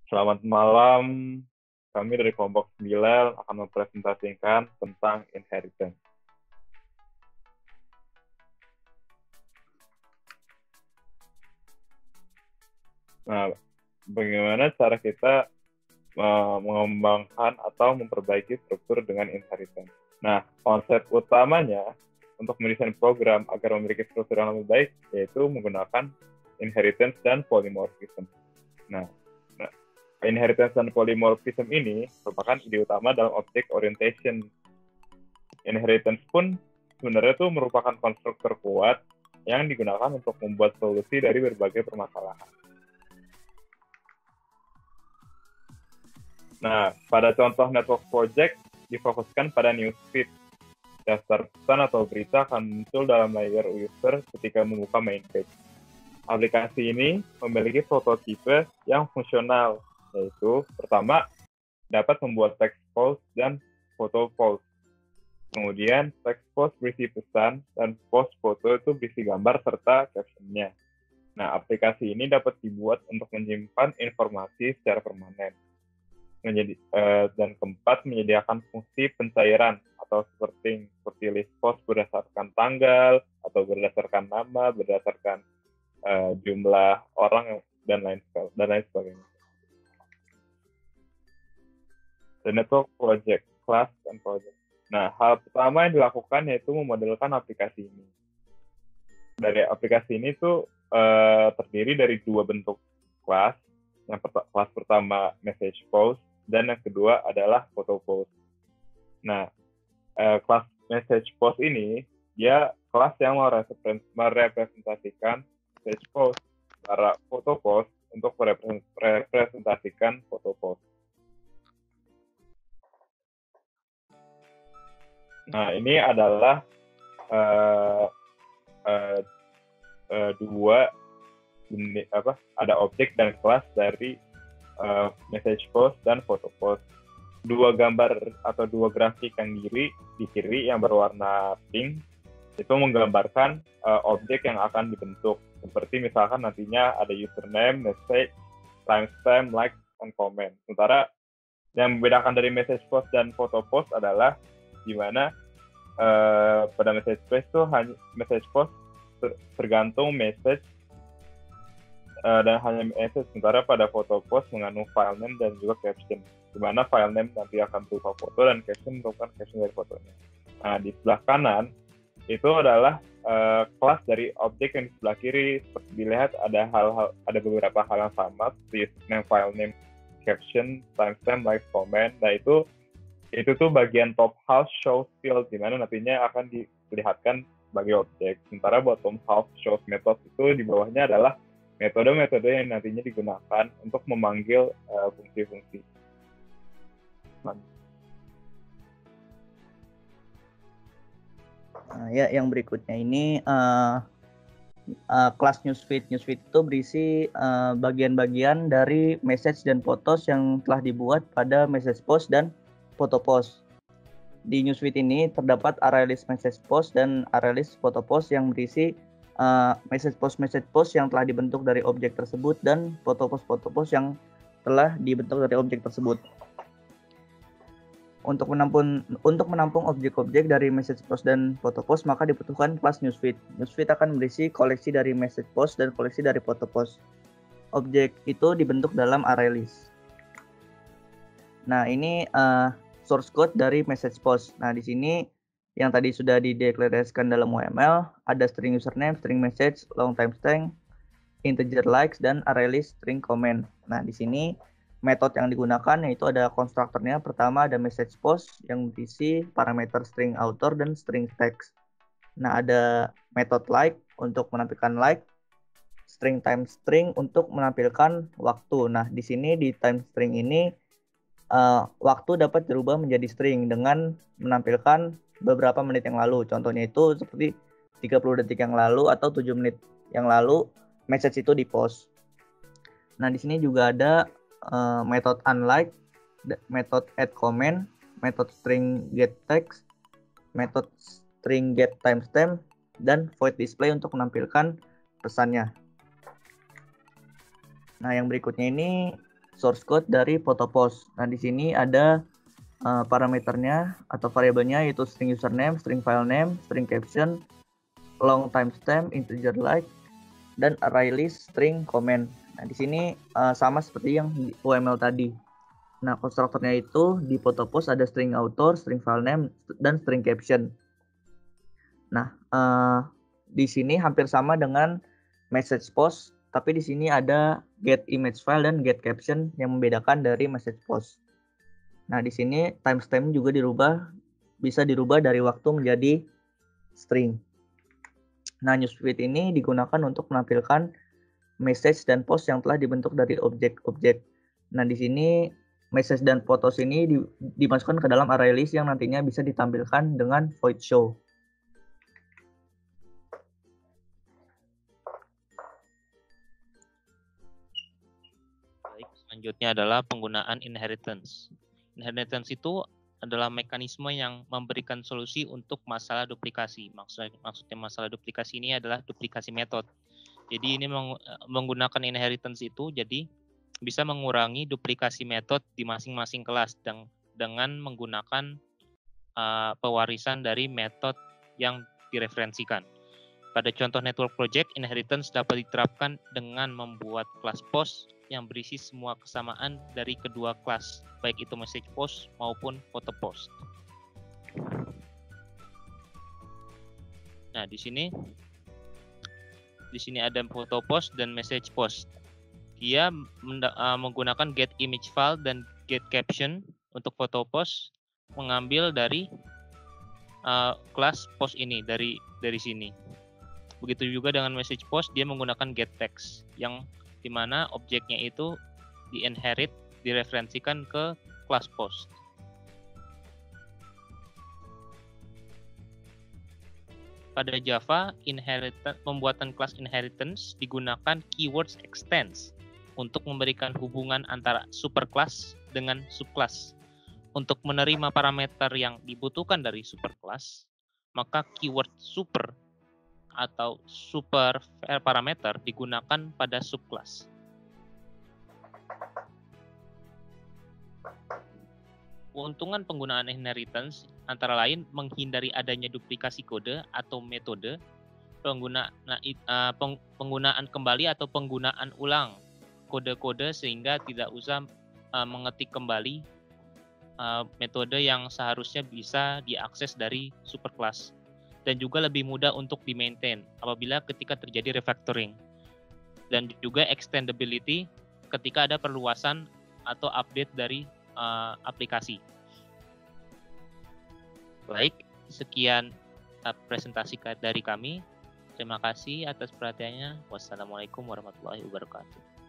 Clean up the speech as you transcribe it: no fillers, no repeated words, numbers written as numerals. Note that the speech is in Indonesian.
Selamat malam, kami dari kelompok 9 akan mempresentasikan tentang inheritance. Nah, bagaimana cara kita mengembangkan atau memperbaiki struktur dengan inheritance? Nah, konsep utamanya untuk mendesain program agar memiliki struktur yang lebih baik yaitu menggunakan inheritance dan polymorphism. Nah, inheritance dan polymorphism ini merupakan ide utama dalam object orientation. Inheritance pun sebenarnya itu merupakan konstruktor kuat yang digunakan untuk membuat solusi dari berbagai permasalahan. Nah, pada contoh network project difokuskan pada newsfeed. Daftar pesan atau berita akan muncul dalam layar user ketika membuka main page. Aplikasi ini memiliki prototipe yang fungsional, yaitu pertama, dapat membuat text post dan foto post. Kemudian text post berisi pesan dan post foto itu berisi gambar serta captionnya. Nah, aplikasi ini dapat dibuat untuk menyimpan informasi secara permanen. Dan keempat, menyediakan fungsi pencairan atau seperti list post berdasarkan tanggal atau berdasarkan nama, berdasarkan jumlah orang dan lain sebagainya. The network project, class and project. Nah, hal pertama yang dilakukan yaitu memodelkan aplikasi ini. Dari aplikasi ini tuh terdiri dari dua bentuk kelas. Kelas pertama message post dan yang kedua adalah photo post. Nah, kelas message post ini dia kelas yang merepresentasikan message post, para photo post untuk merepresentasikan photo post. Nah, ini adalah dua ada objek dan kelas dari message post dan photo post. Dua gambar atau dua grafik yang di kiri yang berwarna pink itu menggambarkan objek yang akan dibentuk. Seperti misalkan nantinya ada username, message, timestamp, like, and comment. Sementara yang membedakan dari message post dan photo post adalah di mana pada message post itu hanya message post tergantung message dan hanya message, sementara pada photo post mengandung file name dan juga caption, di mana file name nanti akan berupa foto dan caption merupakan caption dari fotonya. Nah, di sebelah kanan itu adalah kelas dari objek yang di sebelah kiri. Seperti dilihat ada beberapa hal yang sama seperti name, file name, caption, timestamp, like, comment. Nah, itu tuh bagian top half shows field, di mana nantinya akan diperlihatkan sebagai objek. Sementara bottom half shows method itu di bawahnya adalah metode-metode yang nantinya digunakan untuk memanggil fungsi-fungsi. Nah, ya, yang berikutnya ini kelas newsfeed. Newsfeed itu berisi bagian-bagian dari message dan photos yang telah dibuat pada message post dan photo post. Di newsfeed ini terdapat array list message post dan array list photo post yang berisi message post yang telah dibentuk dari objek tersebut dan foto post yang telah dibentuk dari objek tersebut. Untuk menampung objek-objek dari message post dan photo post, maka dibutuhkan kelas newsfeed. Newsfeed akan berisi koleksi dari message post dan koleksi dari photo post. Objek itu dibentuk dalam array list. Nah, ini source code dari message post. Nah, di sini yang tadi sudah dideklarasikan dalam UML, ada string username, string message, long time string, integer likes, dan array list string comment. Nah, di sini metode yang digunakan yaitu ada konstruktornya. Pertama ada message post yang berisi parameter string author dan string text. Nah, ada metode like untuk menampilkan like, string time string untuk menampilkan waktu. Nah, di sini di time string ini waktu dapat dirubah menjadi string dengan menampilkan beberapa menit yang lalu. Contohnya itu seperti 30 detik yang lalu atau 7 menit yang lalu message itu di post. Nah, di sini juga ada metode unlike, metode add comment, metode string get text, metode string get timestamp, dan void display untuk menampilkan pesannya. Nah, yang berikutnya ini source code dari Photopost. Nah, di sini ada parameternya atau variabelnya, yaitu string username, string file name, string caption, long timestamp, integer like, dan array list, string comment. Nah, di sini sama seperti yang di UML tadi. Nah, konstruktornya itu di Photopost ada string author, string file name, dan string caption. Nah, di sini hampir sama dengan message post, tapi di sini ada get image file dan get caption yang membedakan dari message post. Nah, di sini timestamp juga bisa dirubah dari waktu menjadi string. Nah, newsfeed ini digunakan untuk menampilkan message dan post yang telah dibentuk dari objek-objek. Nah, di sini message dan photos ini dimasukkan ke dalam array list yang nantinya bisa ditampilkan dengan void show. Baik, selanjutnya adalah penggunaan inheritance. Inheritance itu adalah mekanisme yang memberikan solusi untuk masalah duplikasi. Maksudnya masalah duplikasi ini adalah duplikasi metode. Jadi ini menggunakan inheritance itu jadi bisa mengurangi duplikasi metode di masing-masing kelas dengan menggunakan pewarisan dari metode yang direferensikan. Pada contoh network project, inheritance dapat diterapkan dengan membuat kelas post yang berisi semua kesamaan dari kedua kelas, baik itu message post maupun photo post. Nah, di sini ada photo post dan message post. Dia menggunakan get image file dan get caption untuk photo post, mengambil dari kelas post ini dari sini. Begitu juga dengan message post, dia menggunakan get text yang dimana objeknya itu di-inherit, direferensikan ke kelas post. Pada Java, pembuatan kelas inheritance digunakan keywords extends untuk memberikan hubungan antara superclass dengan subclass. Untuk menerima parameter yang dibutuhkan dari superclass, maka keyword super atau super parameter digunakan pada subclass. Keuntungan penggunaan inheritance antara lain menghindari adanya duplikasi kode atau metode, penggunaan kembali atau penggunaan ulang kode-kode sehingga tidak usah mengetik kembali metode yang seharusnya bisa diakses dari superclass. Dan juga lebih mudah untuk di-maintain apabila ketika terjadi refactoring. Dan juga extendability ketika ada perluasan atau update dari aplikasi. Baik, sekian presentasi dari kami. Terima kasih atas perhatiannya. Wassalamualaikum warahmatullahi wabarakatuh.